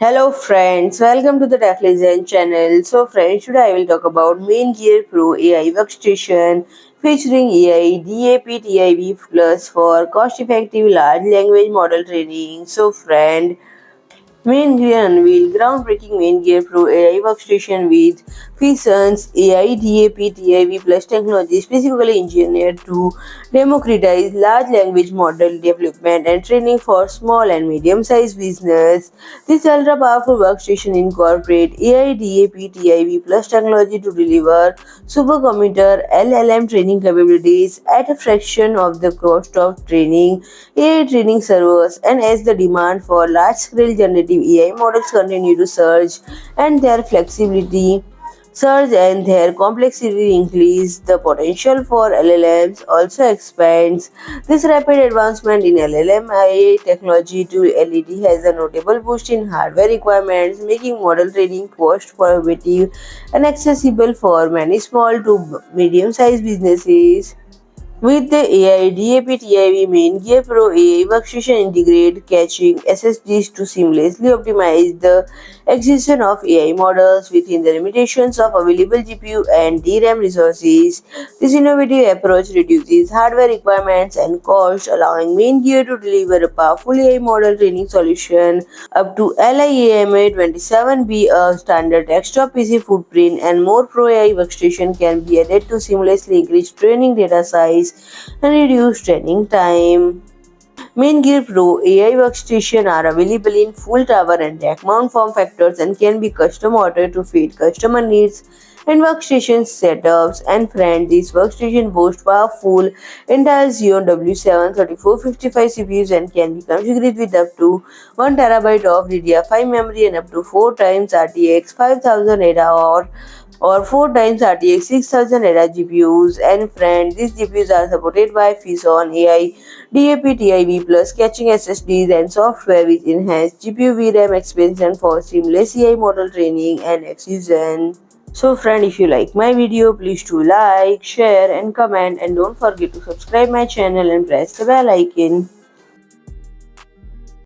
Hello friends, welcome to the Tech Legend channel. So friends, today I will talk about MAINGEAR Pro AI Workstation featuring AI DAPTIV Plus for cost-effective large language model training. So friend, MainGear unveiled groundbreaking MainGear Pro AI workstation with Phison's aiDAPTIV Plus technology specifically engineered to democratize large language model development and training for small and medium-sized business. This ultra-powerful workstation incorporates aiDAPTIV Plus technology to deliver supercomputer LLM training capabilities at a fraction of the cost of training AI training servers. And as the demand for large-scale generative AI models continue to surge and their complexity increase, the potential for LLMs also expands. This rapid advancement in LLM AI technology to LED has a notable boost in hardware requirements, making model training cost prohibitive and accessible for many small to medium-sized businesses. With the AI DAPTIV main Gear Pro AI workstation integrate caching SSDs to seamlessly optimize the execution of AI models within the limitations of available GPU and DRAM resources. This innovative approach reduces hardware requirements and cost, allowing main Gear to deliver a powerful AI model training solution up to LIAMA 27B. A standard desktop PC footprint and more Pro AI workstation can be added to seamlessly increase training data size and reduce training time. MainGear Pro AI workstation are available in full tower and rack mount form factors and can be custom ordered to fit customer needs and workstation setups. And friends, this workstation boasts powerful entire Xeon W7 3455 CPUs and can be configured with up to 1 terabyte of DDR5 memory and up to 4 times RTX 5000 ADA or 4 times RTX 6000 ADA GPUs. And friends, these GPUs are supported by Phison AI DAPTIV Plus caching SSDs and software which enhance GPU VRAM expansion for seamless AI model training and execution. So friend, if you like my video, please do like, share and comment, and don't forget to subscribe my channel and press the bell icon.